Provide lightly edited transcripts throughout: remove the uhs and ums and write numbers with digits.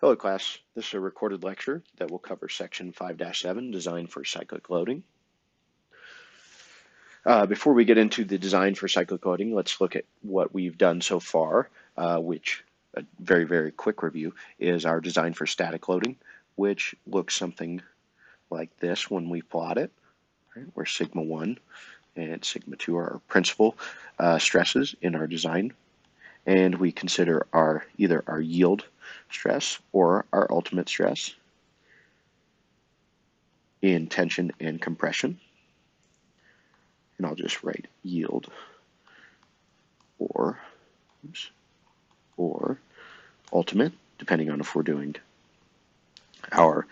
Hello class, this is a recorded lecture that will cover section 5-7, design for cyclic loading. Before we get into the design for cyclic loading, let's look at what we've done so far, which a very quick review is our design for static loading, which looks something like this when we plot it, right, where sigma 1 and sigma 2 are our principal stresses in our design, and we consider either our yield stress or our ultimate stress in tension and compression. And I'll just write yield or ultimate, depending on if we're doing our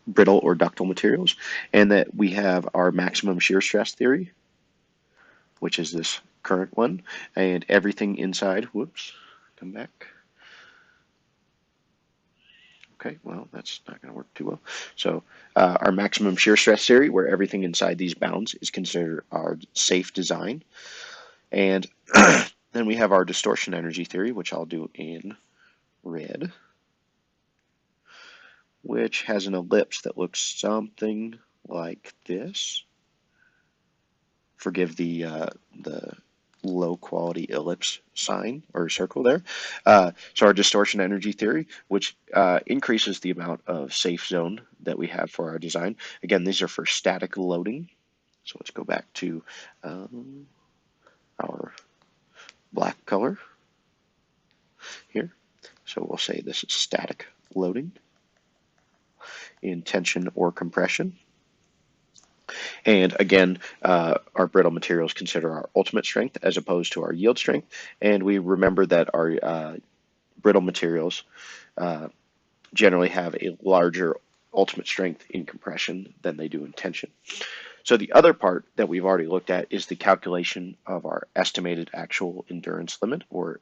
brittle or ductile materials, and that we have our maximum shear stress theory, which is this current one, and everything inside, come back. Okay, well, that's not going to work too well. So our maximum shear stress theory, where everything inside these bounds is considered our safe design. And then we have our distortion energy theory, which I'll do in red, which has an ellipse that looks something like this. Forgive the low quality ellipse sign or circle there. So our distortion energy theory, which increases the amount of safe zone that we have for our design. Again, these are for static loading. So let's go back to our black color here. So we'll say this is static loading in tension or compression. And again, our brittle materials consider our ultimate strength as opposed to our yield strength. And we remember that our brittle materials generally have a larger ultimate strength in compression than they do in tension. So the other part that we've already looked at is the calculation of our estimated actual endurance limit, or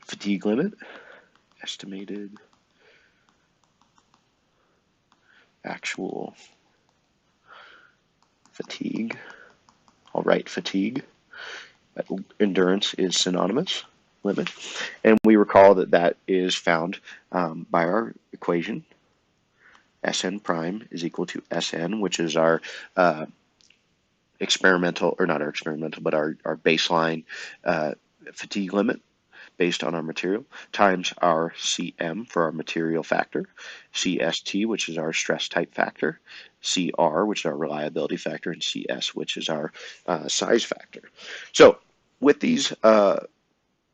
fatigue limit. Estimated actual fatigue. I'll write fatigue. Endurance is synonymous limit. And we recall that that is found by our equation. Sn prime is equal to Sn, which is our experimental, or not our experimental, but our baseline fatigue limit based on our material, times our Cm for our material factor, Cst, which is our stress type factor, Cr, which is our reliability factor, and Cs, which is our size factor. So with these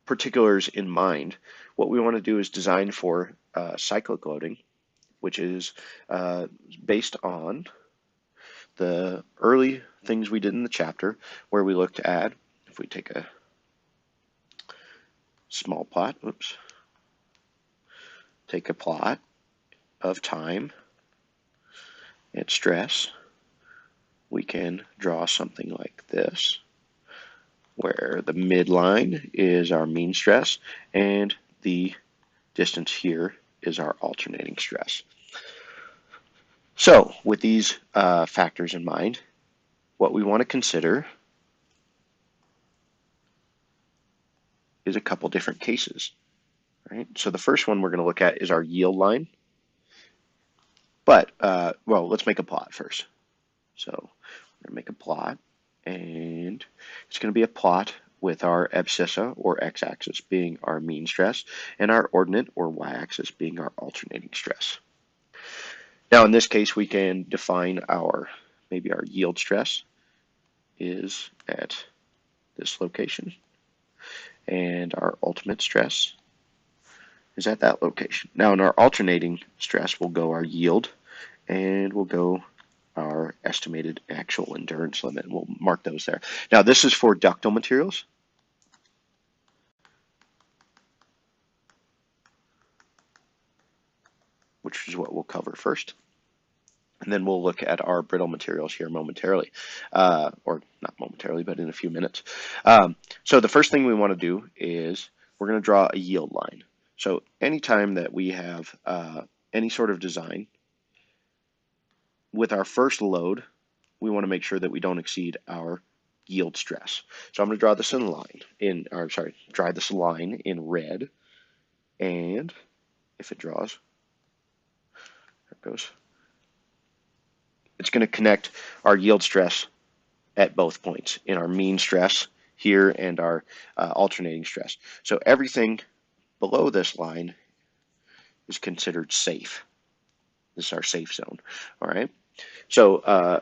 particulars in mind, what we want to do is design for cyclic loading, which is based on the early things we did in the chapter, where we looked at, if we take a small plot, take a plot of time and stress, we can draw something like this, where the midline is our mean stress and the distance here is our alternating stress. So with these factors in mind, what we want to consider is a couple different cases, right? So the first one we're going to look at is our yield line. But, well, let's make a plot first. So we're going to make a plot, and it's going to be a plot with our abscissa, or x-axis, being our mean stress, and our ordinate, or y-axis, being our alternating stress. Now in this case, we can define maybe our yield stress is at this location, and our ultimate stress is at that location. Now in our alternating stress, we'll go our yield, and we'll go our estimated actual endurance limit, and we'll mark those there. Now this is for ductile materials. Which is what we'll cover first. And then we'll look at our brittle materials here momentarily, or not momentarily, but in a few minutes. So the first thing we want to do is we're going to draw a yield line. So anytime that we have any sort of design, with our first load, we want to make sure that we don't exceed our yield stress. So I'm going to draw this in line, draw this line in red, and if it draws. There it goes. It's going to connect our yield stress at both points in our mean stress here and our alternating stress. So everything below this line is considered safe. This is our safe zone. All right. So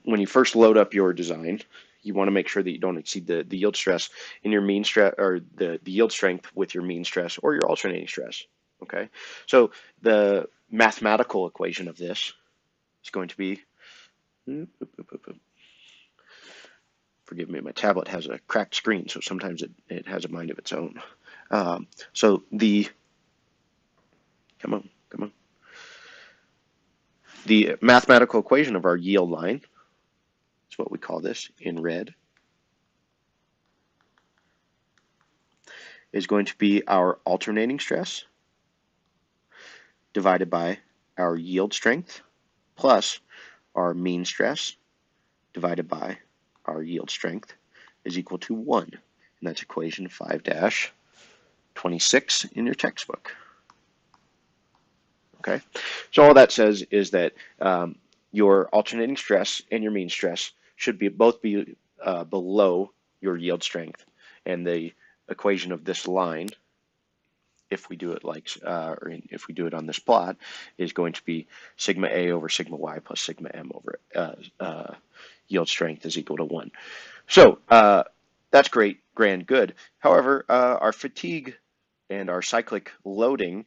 when you first load up your design, you want to make sure that you don't exceed the yield stress in your mean stress, or the yield strength with your mean stress or your alternating stress. Okay. So the mathematical equation of this is going to be, forgive me, my tablet has a cracked screen, so sometimes it has a mind of its own. So the, come on. The mathematical equation of our yield line is what we call this in red, is going to be our alternating stress divided by our yield strength plus our mean stress divided by our yield strength is equal to 1. And that's equation 5-26 in your textbook. Okay, so all that says is that your alternating stress and your mean stress should both be below your yield strength, and the equation of this line, if we do it or if we do it on this plot, is going to be sigma A over sigma Y plus sigma M over yield strength is equal to 1. So that's great, grand, good. However, our fatigue and our cyclic loading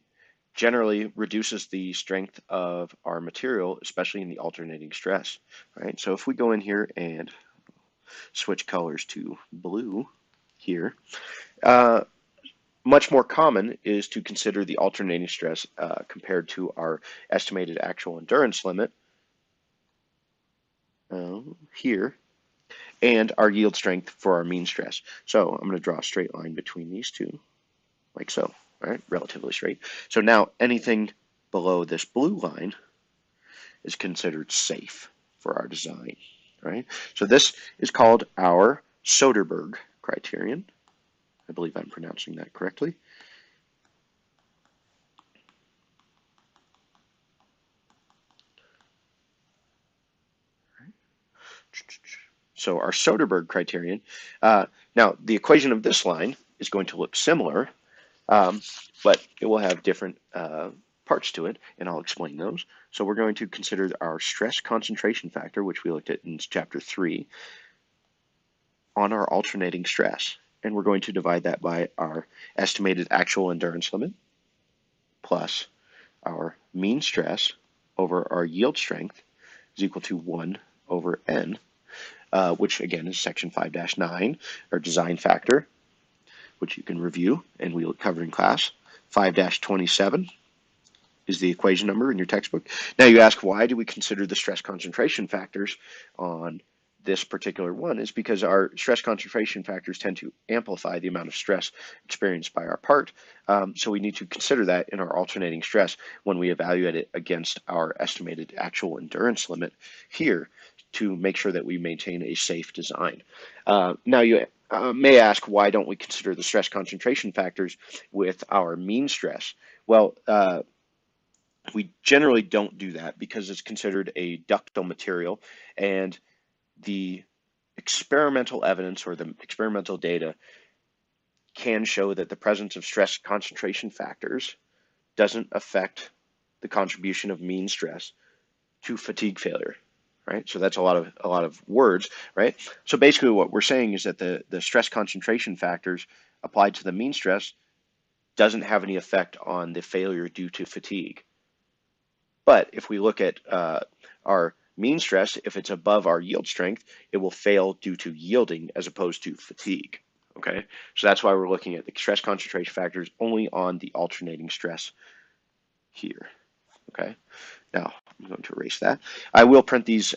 generally reduces the strength of our material, especially in the alternating stress. Right? So if we go in here and switch colors to blue here, much more common is to consider the alternating stress compared to our estimated actual endurance limit here, and our yield strength for our mean stress. So I'm going to draw a straight line between these two, like so. All right, relatively straight. So now anything below this blue line is considered safe for our design. Right? So this is called our Soderberg criterion. I believe I'm pronouncing that correctly. So our Soderberg criterion. Now the equation of this line is going to look similar, but it will have different parts to it, and I'll explain those. So we're going to consider our stress concentration factor, which we looked at in chapter 3, on our alternating stress. And we're going to divide that by our estimated actual endurance limit plus our mean stress over our yield strength is equal to 1 over n, which again is section 5-9, our design factor, which you can review and we'll cover in class. 5-27 is the equation number in your textbook. Now you ask, why do we consider the stress concentration factors on this particular one? Is because our stress concentration factors tend to amplify the amount of stress experienced by our part. So we need to consider that in our alternating stress when we evaluate it against our estimated actual endurance limit here to make sure that we maintain a safe design. Now you may ask, why don't we consider the stress concentration factors with our mean stress? Well, we generally don't do that because it's considered a ductile material, and the experimental evidence or the experimental data can show that the presence of stress concentration factors doesn't affect the contribution of mean stress to fatigue failure. Right? So that's a lot of words, right? So basically what we're saying is that the stress concentration factors applied to the mean stress doesn't have any effect on the failure due to fatigue. But if we look at our mean stress, if it's above our yield strength, it will fail due to yielding as opposed to fatigue. Okay, so that's why we're looking at the stress concentration factors only on the alternating stress here. Okay, now I'm going to erase that. I will print these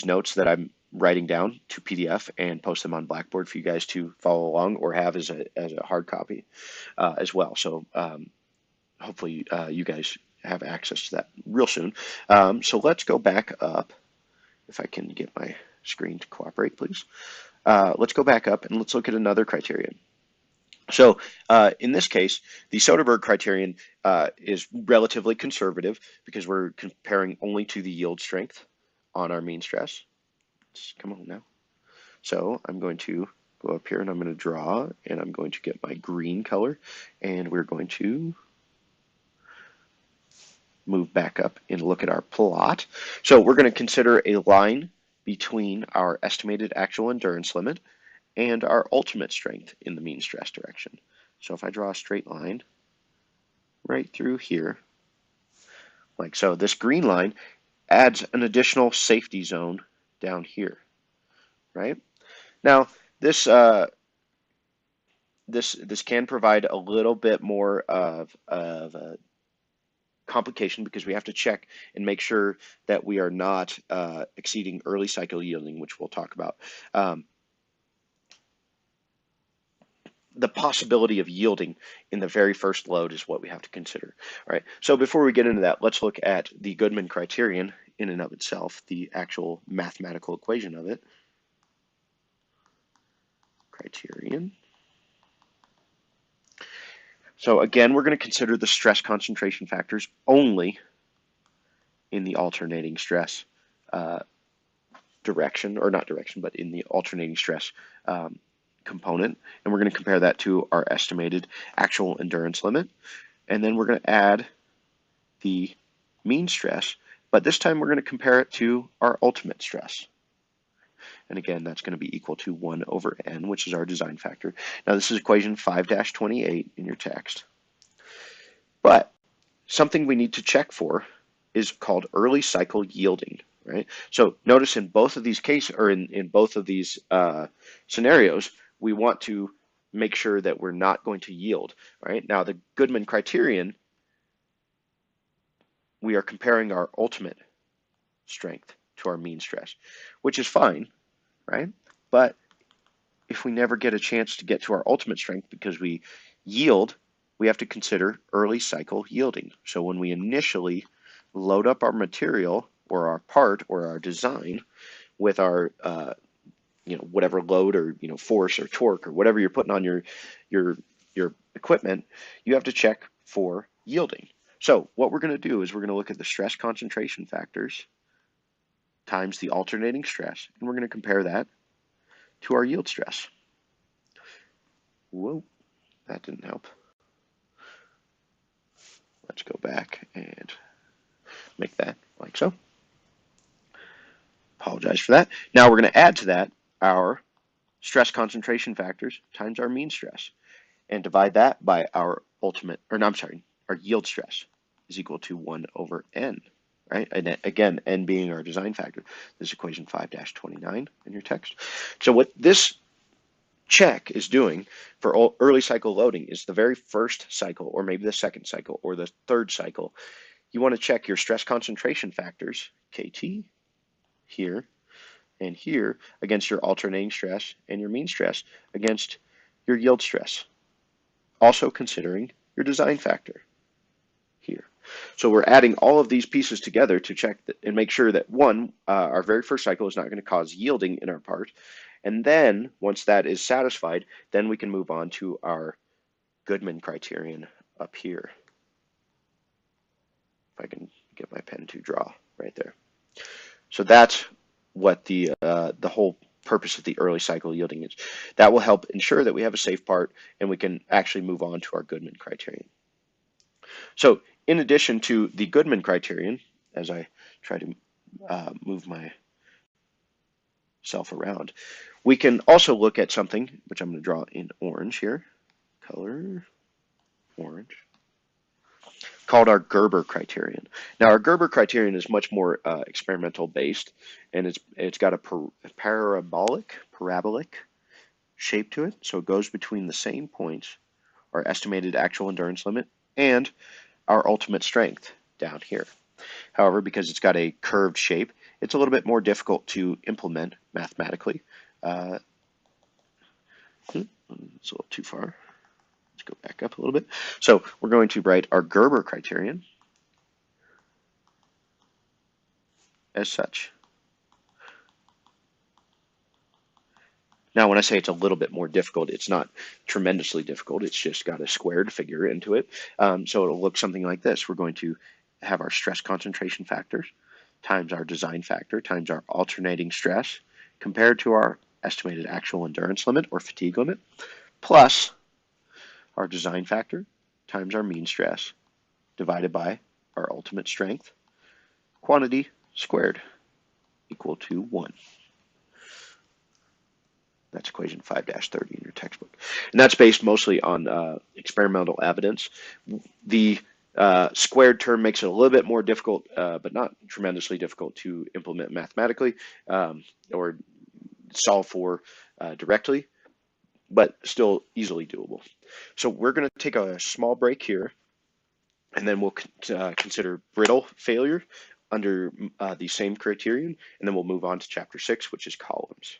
notes that I'm writing down to PDF and post them on Blackboard for you guys to follow along or have as a hard copy as well. So hopefully you guys have access to that real soon. So let's go back up. If I can get my screen to cooperate, please. Let's go back up and let's look at another criterion. So in this case, the Soderberg criterion is relatively conservative because we're comparing only to the yield strength on our mean stress. Come on now. So I'm going to go up here and I'm going to draw, and I'm going to get my green color, and we're going to move back up and look at our plot. So we're going to consider a line between our estimated actual endurance limit and our ultimate strength in the mean stress direction. So if I draw a straight line right through here, like so, this green line adds an additional safety zone down here, right? Now, this can provide a little bit more of a complication because we have to check and make sure that we are not exceeding early cycle yielding, which we'll talk about. The possibility of yielding in the very first load is what we have to consider. All right, so before we get into that, let's look at the Goodman criterion in and of itself, the actual mathematical equation of it. Criterion. So again, we're going to consider the stress concentration factors only in the alternating stress direction, or not direction, but in the alternating stress component. And we're going to compare that to our estimated actual endurance limit. And then we're going to add the mean stress, but this time we're going to compare it to our ultimate stress. And again, that's going to be equal to 1 over n, which is our design factor. Now this is equation 5-28 in your text. But something we need to check for is called early cycle yielding, right? So notice in both of these cases, or in both of these scenarios, we want to make sure that we're not going to yield, right? Now the Goodman criterion, we are comparing our ultimate strength to our mean stress, which is fine, right? But if we never get a chance to get to our ultimate strength because we yield, we have to consider early cycle yielding. So when we initially load up our material or our part or our design with our whatever load or force or torque or whatever you're putting on your equipment, you have to check for yielding. So what we're going to do is we're going to look at the stress concentration factors times the alternating stress, and we're going to compare that to our yield stress. Whoa, that didn't help. Let's go back and make that like so. Apologize for that. Now we're going to add to that our stress concentration factors times our mean stress and divide that by our our yield stress is equal to 1 over n, right? And again, n being our design factor. This is equation 5-29 in your text. So what this check is doing for early cycle loading is the very first cycle, or maybe the second cycle, or the third cycle. You want to check your stress concentration factors, KT, here and here, against your alternating stress, and your mean stress against your yield stress. Also considering your design factor here. So we're adding all of these pieces together to check and make sure that one, our very first cycle is not going to cause yielding in our part. And then once that is satisfied, then we can move on to our Goodman criterion up here. If I can get my pen to draw right there. So that's what the whole purpose of the early cycle yielding is. That will help ensure that we have a safe part and we can actually move on to our Goodman criterion. So in addition to the Goodman criterion, as I try to move myself around, we can also look at something, which I'm going to draw in orange here, color orange, called our Gerber criterion. Now our Gerber criterion is much more experimental based, and it's got a parabolic shape to it, so it goes between the same points, our estimated actual endurance limit, and our ultimate strength down here. However, because it's got a curved shape, it's a little bit more difficult to implement mathematically. It's a little too far. Let's go back up a little bit. So we're going to write our Gerber criterion as such. Now, when I say it's a little bit more difficult, it's not tremendously difficult. It's just got a squared figure into it. So it'll look something like this. We're going to have our stress concentration factors times our design factor times our alternating stress compared to our estimated actual endurance limit or fatigue limit plus our design factor times our mean stress divided by our ultimate strength quantity squared equal to 1. That's equation 5-30 in your textbook. And that's based mostly on experimental evidence. The squared term makes it a little bit more difficult, but not tremendously difficult to implement mathematically or solve for directly, but still easily doable. So we're going to take a small break here, and then we'll consider brittle failure under the same criterion, and then we'll move on to chapter 6, which is columns.